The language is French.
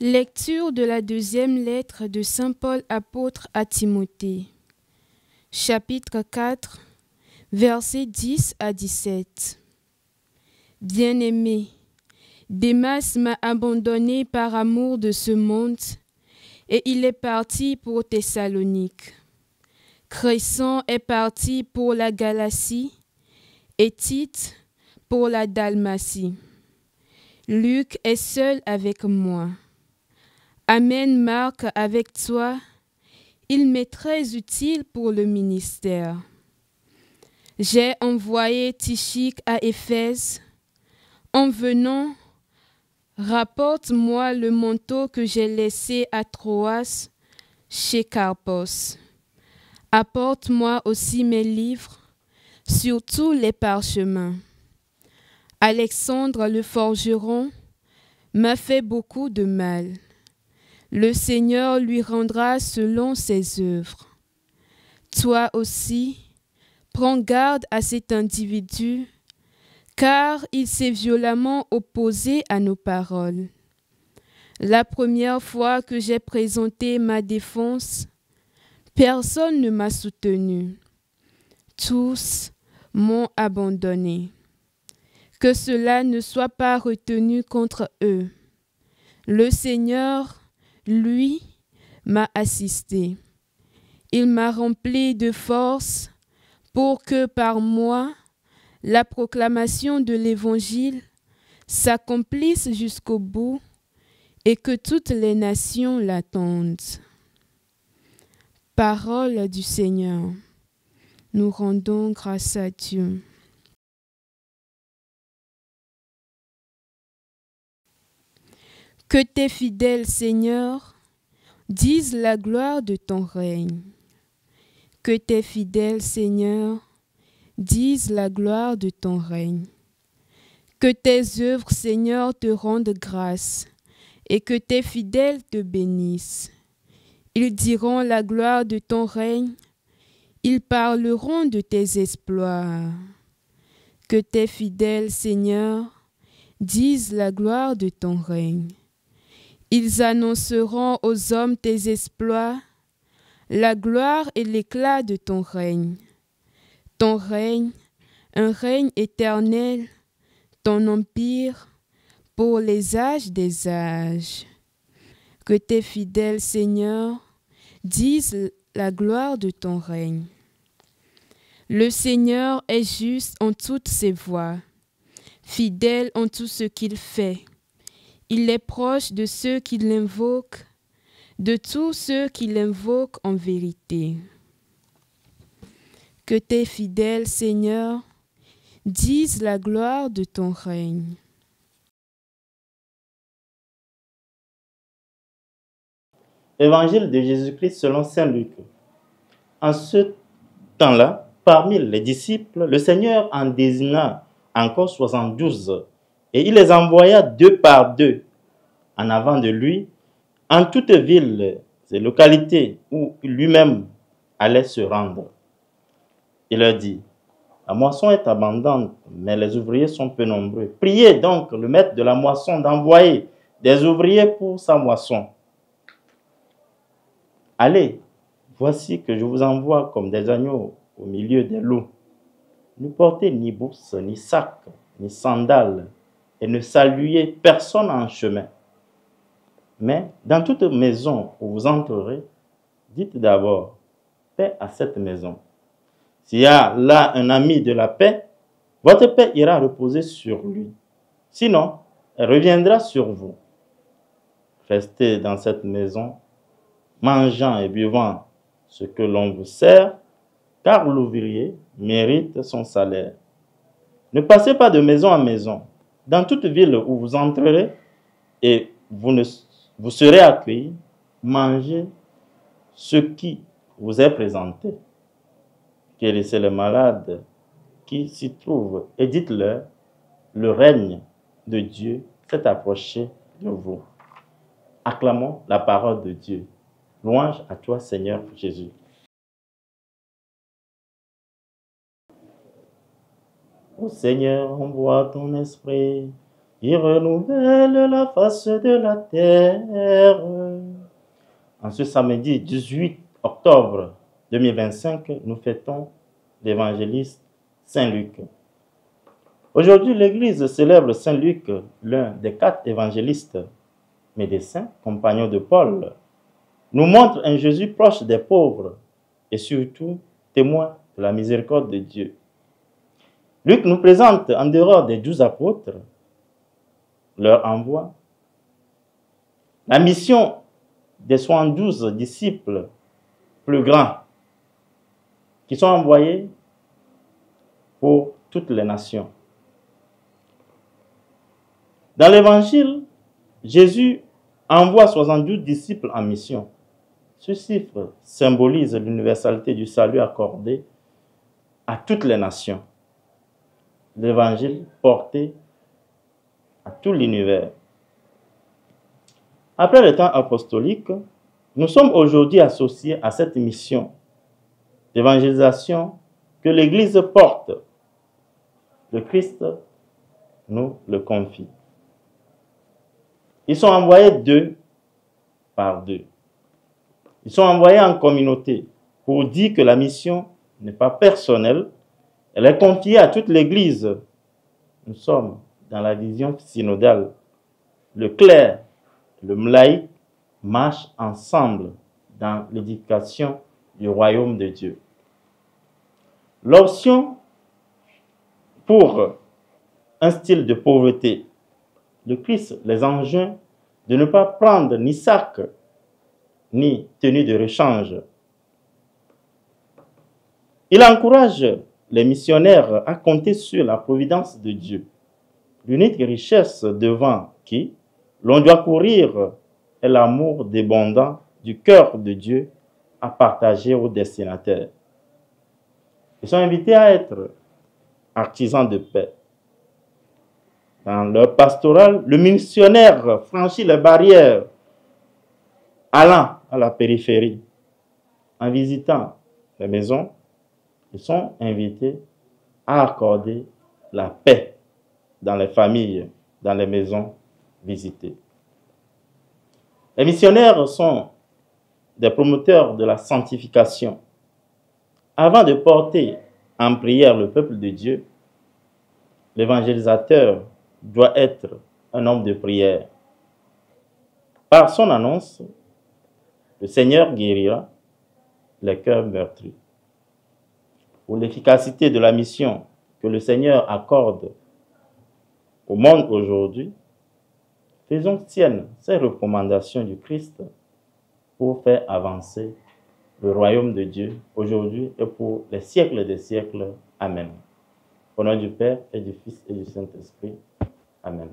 Lecture de la deuxième lettre de Saint Paul apôtre à Timothée. Chapitre 4, versets 10 à 17. Bien-aimé, Démas m'a abandonné par amour de ce monde, et il est parti pour Thessalonique. Crescens est parti pour la Galatie, et Tite pour la Dalmatie. Luc est seul avec moi. Amène Marc avec toi, il m'est très utile pour le ministère. J'ai envoyé Tychik à Éphèse. En venant, rapporte-moi le manteau que j'ai laissé à Troas chez Carpos. Apporte-moi aussi mes livres, surtout les parchemins. Alexandre le forgeron m'a fait beaucoup de mal. Le Seigneur lui rendra selon ses œuvres. Toi aussi, prends garde à cet individu, car il s'est violemment opposé à nos paroles. La première fois que j'ai présenté ma défense, personne ne m'a soutenu. Tous m'ont abandonné. Que cela ne soit pas retenu contre eux. Le Seigneur, lui, m'a assisté. Il m'a rempli de force pour que par moi, la proclamation de l'Évangile s'accomplisse jusqu'au bout et que toutes les nations l'attendent. Parole du Seigneur. Nous rendons grâce à Dieu. Que tes fidèles, Seigneur, disent la gloire de ton règne. Que tes fidèles, Seigneur, disent la gloire de ton règne. Que tes œuvres, Seigneur, te rendent grâce et que tes fidèles te bénissent. Ils diront la gloire de ton règne, ils parleront de tes exploits. Que tes fidèles, Seigneur, disent la gloire de ton règne. Ils annonceront aux hommes tes exploits, la gloire et l'éclat de ton règne. Ton règne, un règne éternel, ton empire pour les âges des âges. Que tes fidèles, Seigneur, disent la gloire de ton règne. Le Seigneur est juste en toutes ses voies, fidèle en tout ce qu'il fait. Il est proche de ceux qui l'invoquent, de tous ceux qui l'invoquent en vérité. Que tes fidèles, Seigneur, disent la gloire de ton règne. Évangile de Jésus-Christ selon saint Luc. En ce temps-là, parmi les disciples, le Seigneur en désigna encore 72 et il les envoya deux par deux en avant de lui en toute ville et localité où lui-même allait se rendre. Il leur dit: la moisson est abondante, mais les ouvriers sont peu nombreux. Priez donc le maître de la moisson d'envoyer des ouvriers pour sa moisson. Allez, voici que je vous envoie comme des agneaux au milieu des loups. Ne portez ni bourse, ni sac, ni sandales, et ne saluez personne en chemin. Mais dans toute maison où vous entrerez, dites d'abord: paix à cette maison. S'il y a là un ami de la paix, votre paix ira reposer sur lui. Sinon, elle reviendra sur vous. Restez dans cette maison, mangeant et buvant ce que l'on vous sert, car l'ouvrier mérite son salaire. Ne passez pas de maison en maison. Dans toute ville où vous entrerez et vous serez accueillis, mangez ce qui vous est présenté. Guérissez les malades qui s'y trouvent et dites-leur: le règne de Dieu s'est approché de vous. Acclamons la parole de Dieu. Louange à toi, Seigneur Jésus. Ô Seigneur, envoie ton esprit qui renouvelle la face de la terre. En ce samedi 18 octobre 2025, nous fêtons l'évangéliste Saint Luc. Aujourd'hui, l'Église célèbre Saint Luc, l'un des 4 évangélistes, médecins, compagnons de Paul, nous montre un Jésus proche des pauvres et surtout témoin de la miséricorde de Dieu. Luc nous présente, en dehors des 12 apôtres, leur envoi, la mission des 72 disciples plus grands qui sont envoyés pour toutes les nations. Dans l'Évangile, Jésus envoie 72 disciples en mission. Ce chiffre symbolise l'universalité du salut accordé à toutes les nations. L'Évangile porté à tout l'univers. Après le temps apostolique, nous sommes aujourd'hui associés à cette mission d'évangélisation que l'Église porte. Le Christ nous le confie. Ils sont envoyés 2 par 2. Ils sont envoyés en communauté pour dire que la mission n'est pas personnelle, elle est confiée à toute l'Église. Nous sommes dans la vision synodale. Le clerc, le laïc marchent ensemble dans l'édification du royaume de Dieu. L'option pour un style de pauvreté, le Christ les enjoint de ne pas prendre ni sac, ni tenue de rechange. Il encourage les missionnaires à compter sur la providence de Dieu, l'unique richesse devant qui l'on doit courir est l'amour débondant du cœur de Dieu à partager aux destinataires. Ils sont invités à être artisans de paix. Dans leur pastoral, le missionnaire franchit les barrières allant à la périphérie. En visitant les maisons, ils sont invités à accorder la paix dans les familles, dans les maisons visitées. Les missionnaires sont des promoteurs de la sanctification. Avant de porter en prière le peuple de Dieu, l'évangélisateur doit être un homme de prière. Par son annonce, le Seigneur guérira les cœurs meurtris. Pour l'efficacité de la mission que le Seigneur accorde au monde aujourd'hui, faisons siennes ces recommandations du Christ pour faire avancer le royaume de Dieu aujourd'hui et pour les siècles des siècles. Amen. Au nom du Père et du Fils et du Saint-Esprit. Amen.